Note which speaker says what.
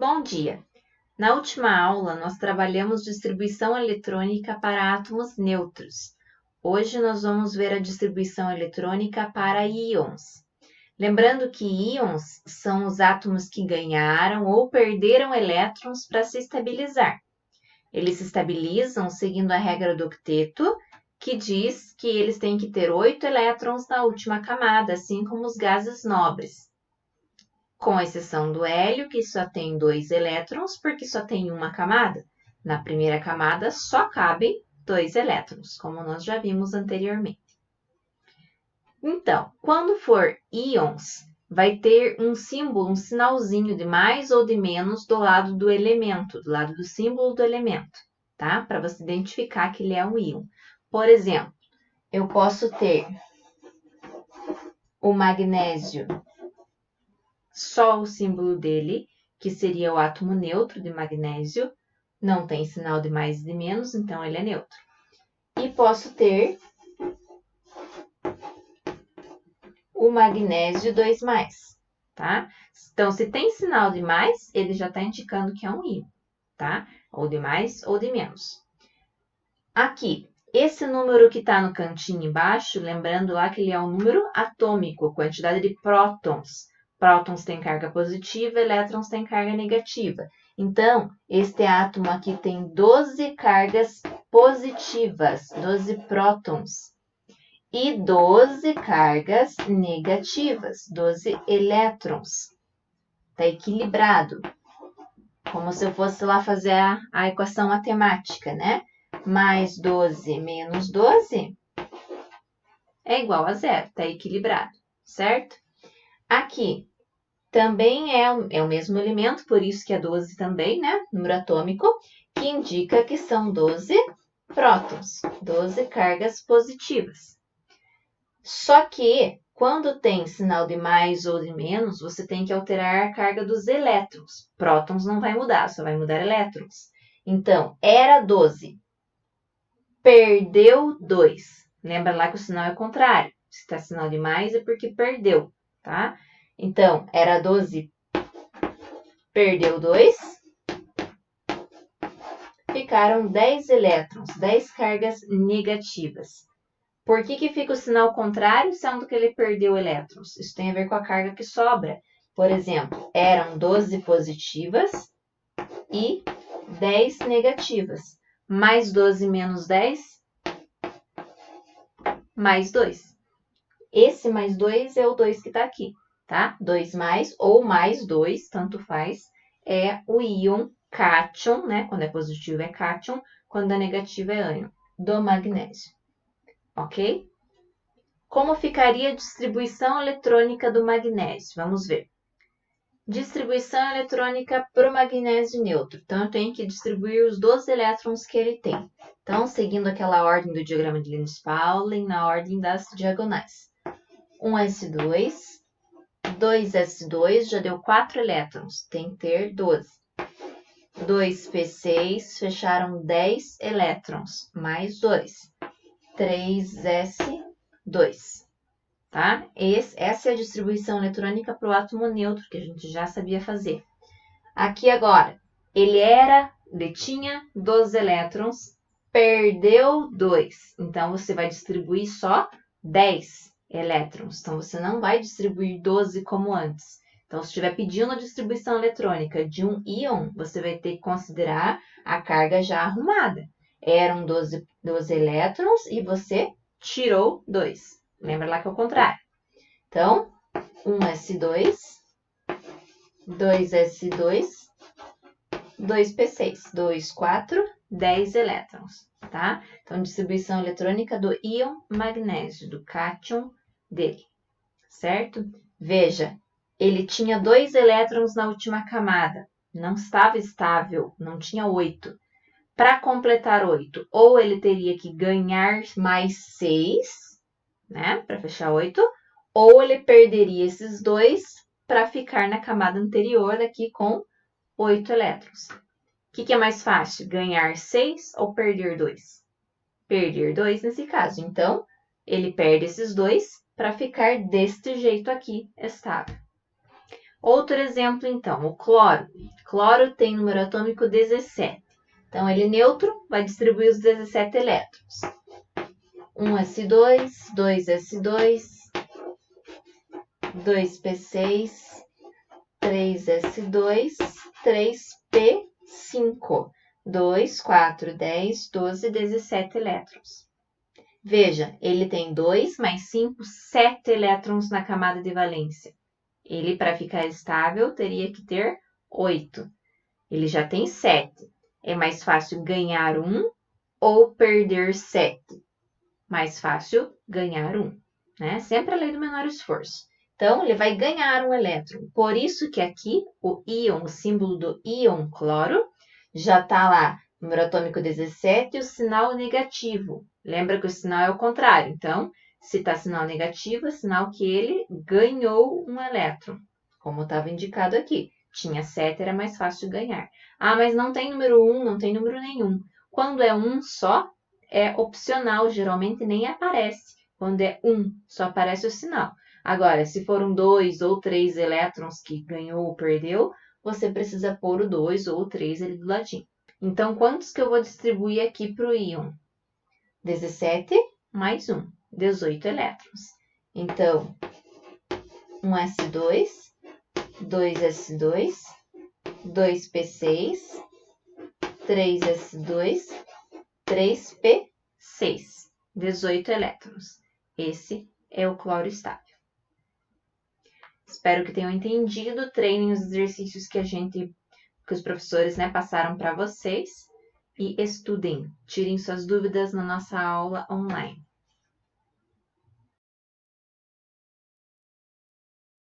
Speaker 1: Bom dia! Na última aula, nós trabalhamos distribuição eletrônica para átomos neutros. Hoje, nós vamos ver a distribuição eletrônica para íons. Lembrando que íons são os átomos que ganharam ou perderam elétrons para se estabilizar. Eles se estabilizam seguindo a regra do octeto, que diz que eles têm que ter 8 elétrons na última camada, assim como os gases nobres. Com exceção do hélio, que só tem 2 elétrons, porque só tem uma camada. Na primeira camada, só cabem 2 elétrons, como nós já vimos anteriormente. Então, quando for íons, vai ter um símbolo, um sinalzinho de mais ou de menos do lado do elemento, do lado do símbolo do elemento, tá? Para você identificar que ele é um íon. Por exemplo, eu posso ter o magnésio, só o símbolo dele, que seria o átomo neutro de magnésio, não tem sinal de mais e de menos, então ele é neutro. E posso ter o magnésio 2+, tá? Então, se tem sinal de mais, ele já está indicando que é um íon, tá? Ou de mais ou de menos. Aqui, esse número que está no cantinho embaixo, lembrando lá que ele é um número atômico, quantidade de prótons. Prótons têm carga positiva, elétrons têm carga negativa. Então, este átomo aqui tem 12 cargas positivas, 12 prótons. E 12 cargas negativas, 12 elétrons. Está equilibrado. Como se eu fosse lá fazer a equação matemática, né? Mais 12 menos 12 é igual a zero, está equilibrado, certo? Aqui também é o mesmo elemento, por isso que é 12 também, né? Número atômico, que indica que são 12 prótons, 12 cargas positivas. Só que, quando tem sinal de mais ou de menos, você tem que alterar a carga dos elétrons. Prótons não vai mudar, só vai mudar elétrons. Então, era 12. Perdeu 2. Lembra lá que o sinal é contrário. Se está sinal de mais é porque perdeu, tá? Então, era 12, perdeu 2. Ficaram 10 elétrons, 10 cargas negativas. Por que fica o sinal contrário, sendo que ele perdeu elétrons? Isso tem a ver com a carga que sobra. Por exemplo, eram 12 positivas e 10 negativas. Mais 12 menos 10, mais 2. Esse mais 2 é o 2 que está aqui, tá? 2 mais ou mais 2, tanto faz, é o íon cátion, né? Quando é positivo é cátion, quando é negativo é ânion, do magnésio. Ok? Como ficaria a distribuição eletrônica do magnésio? Vamos ver. Distribuição eletrônica para o magnésio neutro. Então, eu tenho que distribuir os 12 elétrons que ele tem. Então, seguindo aquela ordem do diagrama de Linus-Pauling, na ordem das diagonais. 1s2, 2s2, já deu 4 elétrons, tem que ter 12. 2p6, fecharam 10 elétrons, mais 2. 3s2, tá? Essa é a distribuição eletrônica para o átomo neutro, que a gente já sabia fazer. Aqui agora, ele tinha 12 elétrons, perdeu 2. Então, você vai distribuir só 10 elétrons. Então, você não vai distribuir 12 como antes. Então, se estiver pedindo a distribuição eletrônica de um íon, você vai ter que considerar a carga já arrumada. Eram 12 elétrons e você tirou 2. Lembra lá que é o contrário. Então, 1s2, 2s2, 2p6, 2, 4, 10 elétrons, tá? Então, distribuição eletrônica do íon magnésio, do cátion dele, certo? Veja, ele tinha 2 elétrons na última camada, não estava estável, não tinha 8. Para completar 8, ou ele teria que ganhar mais 6, né? Para fechar 8, ou ele perderia esses 2 para ficar na camada anterior aqui com 8 elétrons. O que é mais fácil? Ganhar 6 ou perder 2? Perder 2 nesse caso. Então, ele perde esses 2 para ficar deste jeito aqui, estável. Outro exemplo, então, o cloro. Cloro tem número atômico 17. Então, ele neutro vai distribuir os 17 elétrons. 1s2, 2s2, 2p6, 3s2, 3p5. 2, 4, 10, 12, 17 elétrons. Veja, ele tem 2 mais 5, 7 elétrons na camada de valência. Ele, para ficar estável, teria que ter 8. Ele já tem 7. É mais fácil ganhar 1 ou perder 7? Mais fácil ganhar 1, né? Sempre a lei do menor esforço. Então, ele vai ganhar um elétron. Por isso que aqui, o íon, o símbolo do íon cloro, já está lá, número atômico 17 e o sinal negativo. Lembra que o sinal é o contrário. Então, se está sinal negativo, é sinal que ele ganhou um elétron, como estava indicado aqui. Tinha 7, era mais fácil ganhar. Ah, mas não tem número 1, não tem número nenhum. Quando é um só, é opcional, geralmente nem aparece. Quando é 1, só aparece o sinal. Agora, se foram 2 ou 3 elétrons que ganhou ou perdeu, você precisa pôr o 2 ou o 3 ali do ladinho. Então, quantos que eu vou distribuir aqui para o íon? 17 mais 1, 18 elétrons. Então, 1s2, 2s2, 2p6, 3s2, 3p6, 18 elétrons. Esse é o cloro estável. Espero que tenham entendido, treinem os exercícios que os professores, né, passaram para vocês e estudem. Tirem suas dúvidas na nossa aula online.